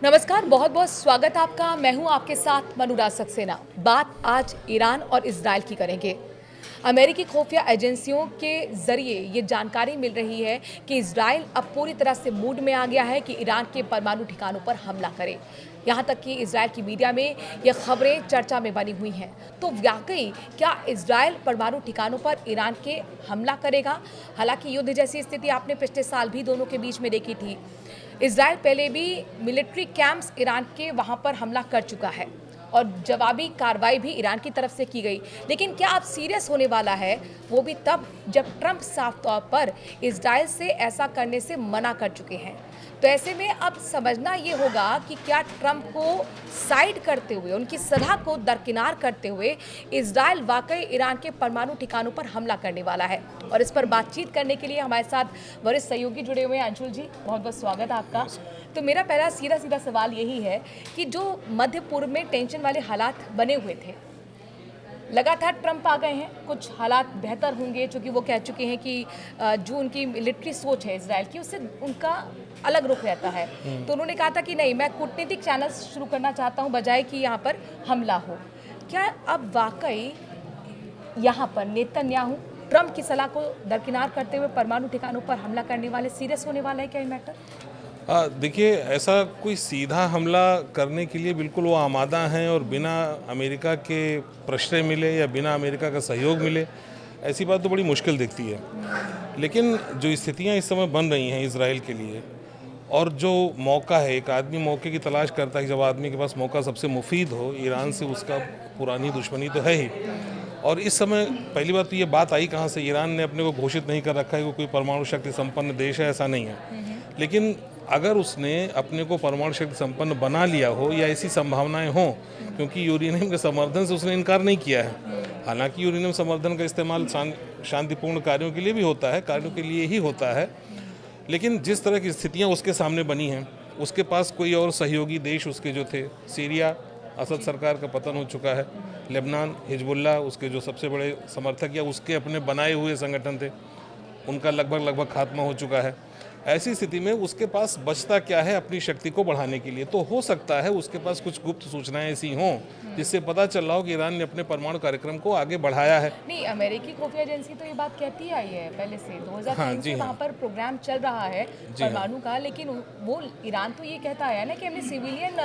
नमस्कार, बहुत बहुत स्वागत आपका। मैं हूं आपके साथ अनुराग सक्सेना। बात आज ईरान और इजराइल की करेंगे। अमेरिकी खुफिया एजेंसियों के जरिए ये जानकारी मिल रही है कि इजराइल अब पूरी तरह से मूड में आ गया है कि ईरान के परमाणु ठिकानों पर हमला करे। यहाँ तक कि इजराइल की मीडिया में ये खबरें चर्चा में बनी हुई हैं। तो वाकई क्या इजराइल परमाणु ठिकानों पर ईरान के हमला करेगा? हालांकि युद्ध जैसी स्थिति आपने पिछले साल भी दोनों के बीच में देखी थी। इजराइल पहले भी मिलिट्री कैंप्स ईरान के वहां पर हमला कर चुका है और जवाबी कार्रवाई भी ईरान की तरफ से की गई। लेकिन क्या अब सीरियस होने वाला है, वो भी तब जब ट्रंप साफ तौर पर इजराइल से ऐसा करने से मना कर चुके हैं। तो ऐसे में अब समझना ये होगा कि क्या ट्रंप को साइड करते हुए, उनकी सलाह को दरकिनार करते हुए इजराइल वाकई ईरान के परमाणु ठिकानों पर हमला करने वाला है। और इस पर बातचीत करने के लिए हमारे साथ वरिष्ठ सहयोगी जुड़े हुए हैं। अंशुल जी, बहुत बहुत स्वागत है आपका। तो मेरा पहला सीधा सीधा सवाल यही है कि जो मध्य पूर्व में टेंशन वाले हालात बने हुए थे, लगातार ट्रंप आ गए हैं, कुछ हालात बेहतर होंगे, चूँकि वो कह चुके हैं कि जो उनकी मिलिट्री सोच है इजराइल की, उससे उनका अलग रुख रहता है। तो उन्होंने कहा था कि नहीं, मैं कूटनीतिक चैनल शुरू करना चाहता हूँ बजाय कि यहाँ पर हमला हो। क्या अब वाकई यहाँ पर नेतन्याहू ट्रंप की सलाह को दरकिनार करते हुए परमाणु ठिकानों पर हमला करने वाले सीरियस होने वाला है क्या ये मैटर? देखिए, ऐसा कोई सीधा हमला करने के लिए बिल्कुल वो आमादा हैं और बिना अमेरिका के प्रश्रय मिले या बिना अमेरिका का सहयोग मिले, ऐसी बात तो बड़ी मुश्किल दिखती है। लेकिन जो स्थितियां इस समय बन रही हैं इजराइल के लिए, और जो मौका है, एक आदमी मौके की तलाश करता है, जब आदमी के पास मौका सबसे मुफीद हो, ईरान से उसका पुरानी दुश्मनी तो है ही। और इस समय पहली बात तो ये बात आई कहाँ से, ईरान ने अपने को घोषित नहीं कर रखा है कि कोई परमाणु शक्ति संपन्न देश है, ऐसा नहीं है। लेकिन अगर उसने अपने को परमाणु शक्ति संपन्न बना लिया हो या ऐसी संभावनाएं हों, क्योंकि यूरेनियम के समर्थन से उसने इनकार नहीं किया है। हालांकि यूरेनियम समर्थन का इस्तेमाल शांतिपूर्ण कार्यों के लिए भी होता है, कार्यों के लिए ही होता है। लेकिन जिस तरह की स्थितियां उसके सामने बनी हैं, उसके पास कोई और सहयोगी देश उसके जो थे, सीरिया, असद सरकार का पतन हो चुका है, लेबनान, हिजबुल्लाह उसके जो सबसे बड़े समर्थक या उसके अपने बनाए हुए संगठन थे, उनका लगभग खात्मा हो चुका है। ऐसी स्थिति में उसके पास बचता क्या है अपनी शक्ति को बढ़ाने के लिए? तो हो सकता है उसके पास कुछ गुप्त सूचनाएं ऐसी हों जिससे पता चल रहा हो कि ईरान ने अपने परमाणु कार्यक्रम को आगे बढ़ाया है। नहीं, अमेरिकी खुफिया एजेंसी तो ये बात कहती आई है पहले से, 2003 हाँ, से वहाँ पर प्रोग्राम चल रहा है परमाणु का। लेकिन वो ईरान तो ये कहता है ना कि हमने सिविलियन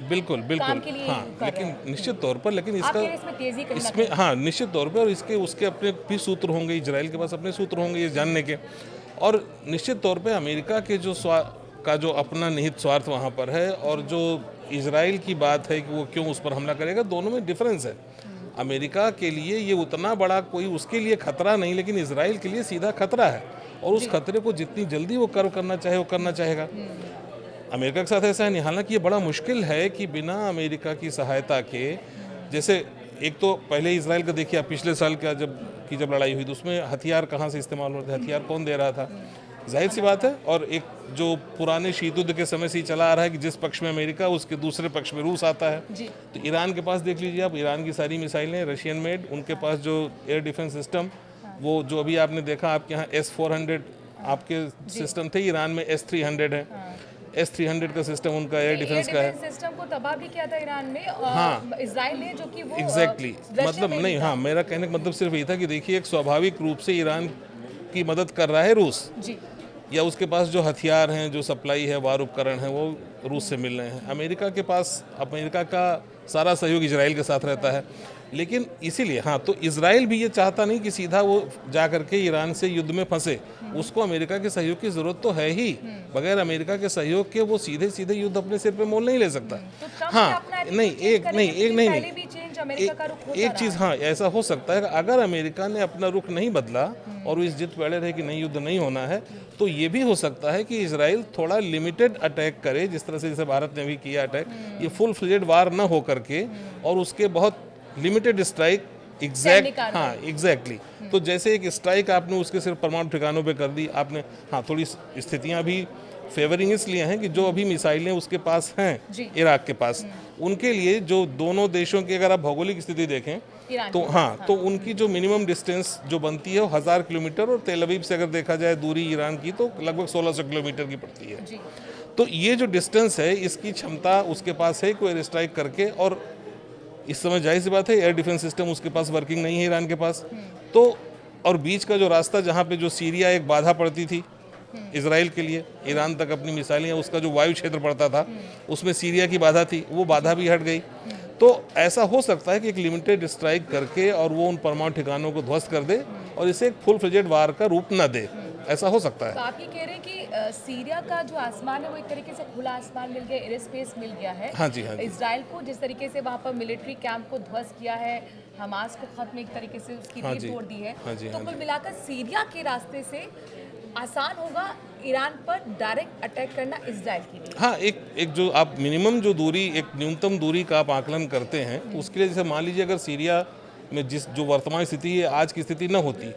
बिल्कुल काम के लिए हाँ, कर रहे लेकिन हैं। निश्चित तौर पर, लेकिन आप कह इसका रहे हैं इसमें तेजी कहीं ना इसमें हाँ निश्चित तौर पर, और इसके उसके अपने भी सूत्र होंगे, इजराइल के पास अपने सूत्र होंगे ये जानने के। और निश्चित तौर पे अमेरिका के जो अपना निहित स्वार्थ वहाँ पर है, और जो इजराइल की बात है कि वो क्यों उस पर हमला करेगा, दोनों में डिफरेंस है। अमेरिका के लिए ये उतना बड़ा कोई उसके लिए खतरा नहीं, लेकिन इजराइल के लिए सीधा खतरा है, और उस खतरे को जितनी जल्दी वो कर्व करना चाहे वो करना चाहेगा। अमेरिका के साथ ऐसा है नहीं। हालांकि ये बड़ा मुश्किल है कि बिना अमेरिका की सहायता के, जैसे एक तो पहले इजराइल का देखिए, पिछले साल का जब लड़ाई हुई तो उसमें हथियार कहाँ से इस्तेमाल हो रहे थे, हथियार कौन दे रहा था? जाहिर सी बात है। और एक जो पुराने शीत युद्ध के समय से ही चला आ रहा है कि जिस पक्ष में अमेरिका, उसके दूसरे पक्ष में रूस आता है। तो ईरान के पास देख लीजिए आप, ईरान की सारी मिसाइलें रशियन मेड, उनके पास जो एयर डिफेंस सिस्टम, वो जो अभी आपने देखा आपके यहाँ S-400 आपके सिस्टम थे, ईरान में S-300 है। S-300 का सिस्टम उनका एयर डिफेंस का है। सिस्टम को तबाह भी किया था ईरान में, हाँ, इजराइल ने, जो कि वो एग्जैक्टली मतलब नहीं, हाँ, मेरा कहने का मतलब सिर्फ यही था कि देखिए, एक स्वाभाविक रूप से ईरान की मदद कर रहा है रूस जी, या उसके पास जो हथियार हैं, जो सप्लाई है, वार उपकरण है, वो रूस से मिल रहे हैं। अमेरिका के पास अमेरिका का सारा सहयोग इजराइल के साथ रहता है। लेकिन इसीलिए हाँ, तो इजराइल भी ये चाहता नहीं कि सीधा वो जा करके ईरान से युद्ध में फंसे। उसको अमेरिका के सहयोग की जरूरत तो है ही। बगैर अमेरिका के सहयोग के वो सीधे सीधे युद्ध अपने सिर पे मोल नहीं ले सकता। हाँ, नहीं, एक चीज़ हाँ ऐसा हो सकता है कि अगर अमेरिका ने अपना रुख नहीं बदला और वो इस जिद पे अड़े रहे कि नहीं, युद्ध नहीं होना है, तो ये भी हो सकता है कि इजराइल थोड़ा लिमिटेड अटैक करे, जिस तरह से जैसे भारत ने भी किया अटैक, ये फुल फ्लेजेड वार ना हो करके, और उसके बहुत लिमिटेड स्ट्राइक, एग्जैक्टली। तो जैसे एक स्ट्राइक आपने उसके सिर्फ परमाणु ठिकानों पे कर दी आपने, हाँ, थोड़ी स्थितियां भी फेवरिंग इसलिए हैं कि जो अभी मिसाइलें उसके पास हैं इराक के पास, उनके लिए जो दोनों देशों की अगर आप भौगोलिक स्थिति देखें तो हाँ, तो उनकी जो मिनिमम डिस्टेंस जो बनती है वो 1000 किलोमीटर, और तेल अवीव से अगर देखा जाए दूरी ईरान की तो लगभग 1600 किलोमीटर की पड़ती है। तो ये जो डिस्टेंस है, इसकी क्षमता उसके पास है कोई एयर स्ट्राइक करके, और इस समय जाहिर सी बात है एयर डिफेंस सिस्टम उसके पास वर्किंग नहीं है ईरान के पास। तो और बीच का जो रास्ता जहाँ पे जो सीरिया एक बाधा पड़ती थी इसराइल के लिए, ईरान तक अपनी मिसाइलें, उसका जो वायु क्षेत्र पड़ता था उसमें सीरिया की बाधा थी, वो बाधा भी हट गई। तो ऐसा हो सकता है कि एक लिमिटेड स्ट्राइक करके और वो उन परमाणु ठिकानों को ध्वस्त कर दे और इसे एक फुल फ्लेजेड वार का रूप न दे, ऐसा हो सकता तो है। आप ये कह रहे हैं कि सीरिया का जो आसमान है वो एक तरीके से खुला आसमान मिल गया, एयर स्पेस मिल गया है हाँ जी, हाँ जी। इसराइल को, जिस तरीके से वहाँ पर मिलिट्री कैंप को ध्वस्त किया है, हमास को खत्म एक तरीके से उसकी हाँ रीढ़ जी, तोड़ दी है। हाँ जी, तो हाँ कुल जी। मिलाकर सीरिया के रास्ते से आसान होगा ईरान पर डायरेक्ट अटैक करना इसराइल के लिए। हाँ, एक जो आप मिनिमम जो दूरी, एक न्यूनतम दूरी का आप आकलन करते हैं, उसके लिए जैसे मान लीजिए अगर सीरिया में जिस जो वर्तमान स्थिति है, आज की स्थिति न होती,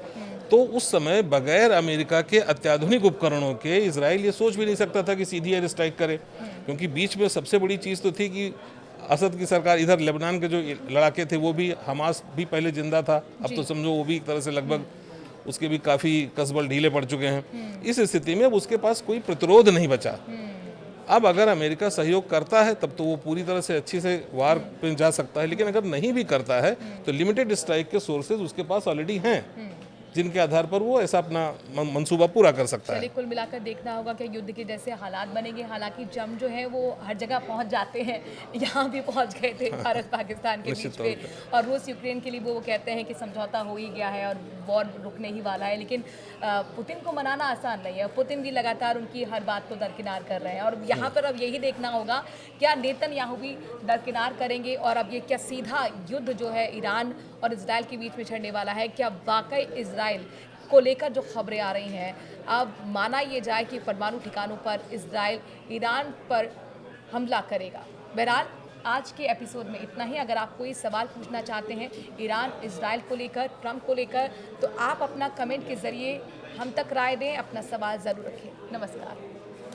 तो उस समय बगैर अमेरिका के अत्याधुनिक उपकरणों के इजराइल ये सोच भी नहीं सकता था कि सीधी एयर स्ट्राइक करे, क्योंकि बीच में सबसे बड़ी चीज़ तो थी कि असद की सरकार, इधर लेबनान के जो लड़ाके थे वो भी, हमास भी पहले जिंदा था, अब तो समझो वो भी एक तरह से लगभग उसके भी काफ़ी कसबल ढीले पड़ चुके हैं। इस स्थिति में अब उसके पास कोई प्रतिरोध नहीं बचा। अब अगर अमेरिका सहयोग करता है तब तो वो पूरी तरह से अच्छी से वार पे जा सकता है, लेकिन अगर नहीं भी करता है तो लिमिटेड स्ट्राइक के सोर्सेज उसके पास ऑलरेडी हैं, जिनके आधार पर वो ऐसा अपना मंसूबा पूरा कर सकता है। चलिए, कुल मिलाकर देखना होगा कि युद्ध के जैसे हालात बनेंगे। हालांकि जंग जो है वो हर जगह पहुंच जाते हैं, यहाँ भी पहुंच गए थे भारत पाकिस्तान के बीच में, और रूस यूक्रेन के लिए वो कहते हैं कि समझौता हो ही गया है और वॉर रुकने ही वाला है। लेकिन पुतिन को मनाना आसान नहीं है, पुतिन भी लगातार उनकी हर बात को दरकिनार कर रहे हैं, और यहाँ पर अब यही देखना होगा क्या नेतन्याहू भी दरकिनार करेंगे, और अब ये क्या सीधा युद्ध जो है ईरान और इजराइल के बीच में छिड़ने वाला है। क्या वाकई इजराइल को लेकर जो खबरें आ रही हैं, अब माना ये जाए कि परमाणु ठिकानों पर इजराइल ईरान पर हमला करेगा। बहरहाल आज के एपिसोड में इतना ही। अगर आप कोई सवाल पूछना चाहते हैं ईरान इजराइल को लेकर, ट्रंप को लेकर, तो आप अपना कमेंट के ज़रिए हम तक राय दें, अपना सवाल ज़रूर रखें। नमस्कार।